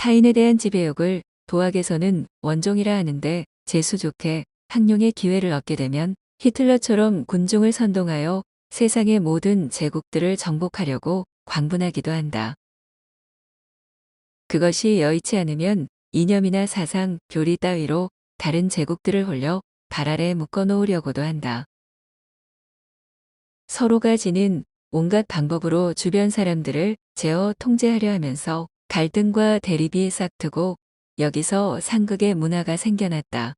타인에 대한 지배욕을 도학에서는 원종이라 하는데 재수 좋게 학용의 기회를 얻게 되면 히틀러처럼 군중을 선동하여 세상의 모든 제국들을 정복하려고 광분하기도 한다. 그것이 여의치 않으면 이념이나 사상, 교리 따위로 다른 제국들을 홀려 발 아래 묶어 놓으려고도 한다. 서로가 지닌 온갖 방법으로 주변 사람들을 제어 통제하려 하면서 갈등과 대립이 싹트고 여기서 상극의 문화가 생겨났다.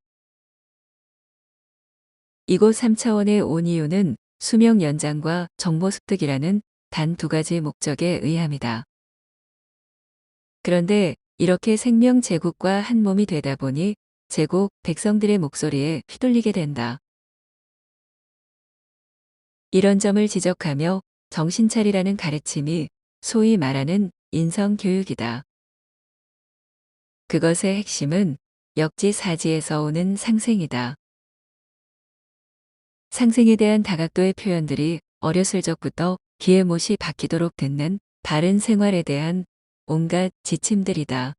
이곳 3차원에 온 이유는 수명 연장과 정보 습득이라는 단 두 가지 목적에 의함이다. 그런데 이렇게 생명 제국과 한 몸이 되다 보니 제국 백성들의 목소리에 휘둘리게 된다. 이런 점을 지적하며 정신 차리라는 가르침이 소위 말하는 인성교육이다. 그것의 핵심은 역지사지에서 오는 상생이다. 상생에 대한 다각도의 표현들이 어렸을 적부터 귀에 못이 박히도록 듣는 바른 생활에 대한 온갖 지침들이다.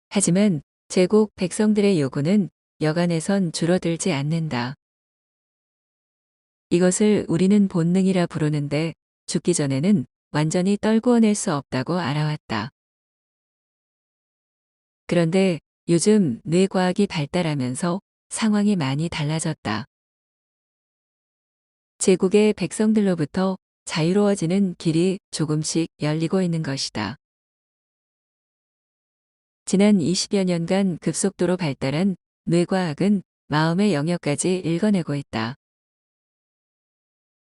하지만 제국 백성들의 요구는 여간에선 줄어들지 않는다. 이것을 우리는 본능이라 부르는데 죽기 전에는 완전히 떨구어낼 수 없다고 알아왔다. 그런데 요즘 뇌과학이 발달하면서 상황이 많이 달라졌다. 제국의 백성들로부터 자유로워지는 길이 조금씩 열리고 있는 것이다. 지난 20여 년간 급속도로 발달한 뇌과학은 마음의 영역까지 읽어내고 있다.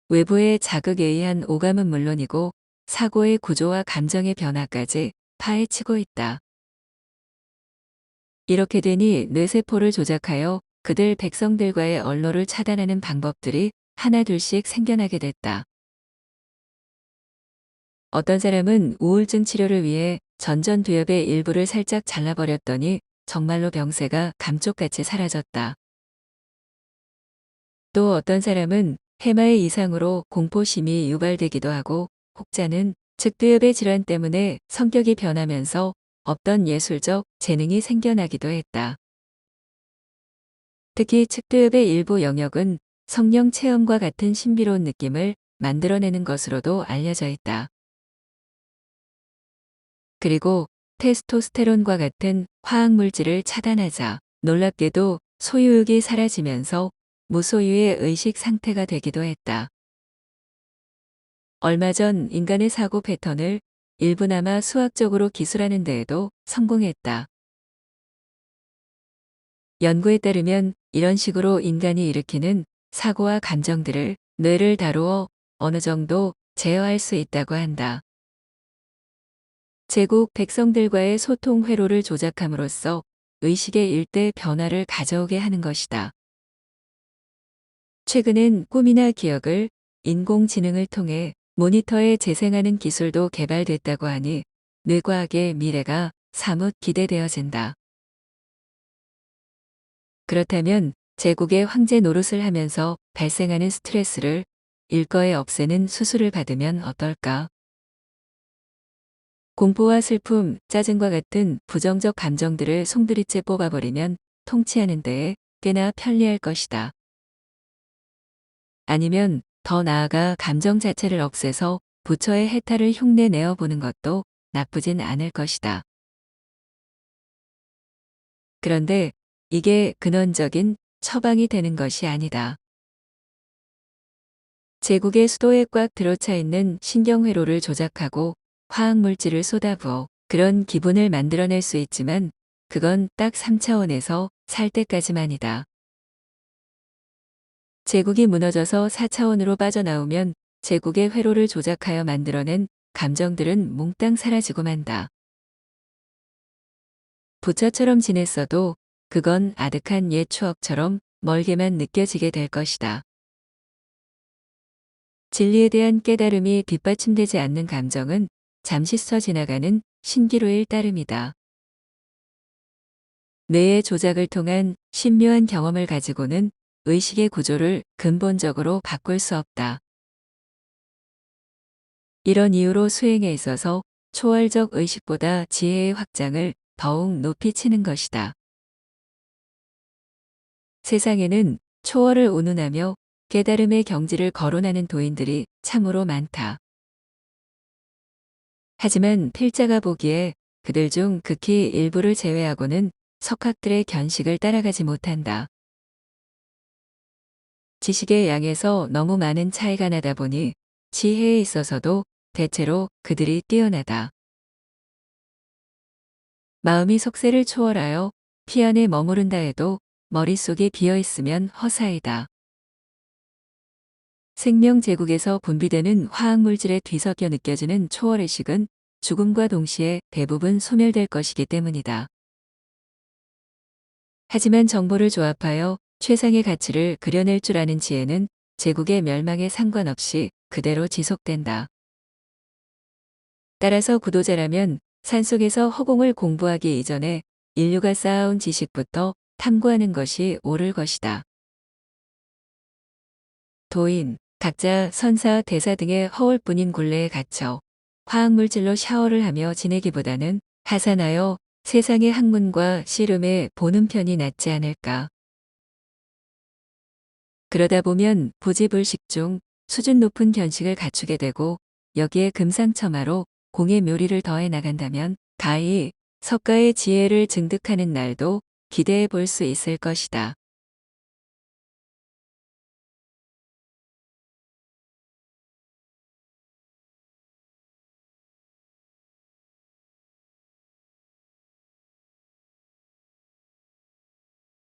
외부의 자극에 의한 오감은 물론이고 사고의 구조와 감정의 변화까지 파헤치고 있다. 이렇게 되니 뇌세포를 조작하여 그들 백성들과의 언로를 차단하는 방법들이 하나둘씩 생겨나게 됐다. 어떤 사람은 우울증 치료를 위해 전전두엽의 일부를 살짝 잘라버렸더니 정말로 병세가 감쪽같이 사라졌다. 또 어떤 사람은 해마의 이상으로 공포심이 유발되기도 하고 혹자는 측두엽의 질환 때문에 성격이 변하면서 없던 예술적 재능이 생겨나기도 했다. 특히 측두엽의 일부 영역은 성령 체험과 같은 신비로운 느낌을 만들어내는 것으로도 알려져 있다. 그리고 테스토스테론과 같은 화학물질을 차단하자 놀랍게도 소유욕이 사라지면서 무소유의 의식 상태가 되기도 했다. 얼마 전 인간의 사고 패턴을 일부나마 수학적으로 기술하는 데에도 성공했다. 연구에 따르면 이런 식으로 인간이 일으키는 사고와 감정들을 뇌를 다루어 어느 정도 제어할 수 있다고 한다. 제국 백성들과의 소통 회로를 조작함으로써 의식의 일대 변화를 가져오게 하는 것이다. 최근엔 꿈이나 기억을 인공지능을 통해 모니터에 재생하는 기술도 개발됐다고 하니 뇌과학의 미래가 사뭇 기대되어진다. 그렇다면 제국의 황제 노릇을 하면서 발생하는 스트레스를 일거에 없애는 수술을 받으면 어떨까? 공포와 슬픔, 짜증과 같은 부정적 감정들을 송두리째 뽑아버리면 통치하는 데에 꽤나 편리할 것이다. 아니면 더 나아가 감정 자체를 없애서 부처의 해탈을 흉내내어 보는 것도 나쁘진 않을 것이다. 그런데 이게 근원적인 처방이 되는 것이 아니다. 제국의 수도에 꽉 들어차 있는 신경회로를 조작하고 화학물질을 쏟아부어 그런 기분을 만들어낼 수 있지만 그건 딱 3차원에서 살 때까지만이다. 제국이 무너져서 4차원으로 빠져나오면 제국의 회로를 조작하여 만들어낸 감정들은 몽땅 사라지고 만다. 부처처럼 지냈어도 그건 아득한 옛 추억처럼 멀게만 느껴지게 될 것이다. 진리에 대한 깨달음이 뒷받침되지 않는 감정은 잠시 스쳐 지나가는 신기루일 따름이다. 뇌의 조작을 통한 신묘한 경험을 가지고는 의식의 구조를 근본적으로 바꿀 수 없다. 이런 이유로 수행에 있어서 초월적 의식보다 지혜의 확장을 더욱 높이 치는 것이다. 세상에는 초월을 운운하며 깨달음의 경지를 거론하는 도인들이 참으로 많다. 하지만 필자가 보기에 그들 중 극히 일부를 제외하고는 석학들의 견식을 따라가지 못한다. 지식의 양에서 너무 많은 차이가 나다 보니 지혜에 있어서도 대체로 그들이 뛰어나다. 마음이 속세를 초월하여 피 안에 머무른다 해도 머릿속이 비어있으면 허사이다. 생명 제국에서 분비되는 화학물질에 뒤섞여 느껴지는 초월의식은 죽음과 동시에 대부분 소멸될 것이기 때문이다. 하지만 정보를 조합하여 최상의 가치를 그려낼 줄 아는 지혜는 제국의 멸망에 상관없이 그대로 지속된다. 따라서 구도자라면 산속에서 허공을 공부하기 이전에 인류가 쌓아온 지식부터 탐구하는 것이 옳을 것이다. 도인, 각자 선사, 대사 등의 허울뿐인 굴레에 갇혀 화학물질로 샤워를 하며 지내기보다는 하산하여 세상의 학문과 씨름에 보는 편이 낫지 않을까. 그러다 보면 부지불식중 수준 높은 견식을 갖추게 되고 여기에 금상첨화로 공의 묘리를 더해 나간다면 가히 석가의 지혜를 증득하는 날도 기대해 볼 수 있을 것이다.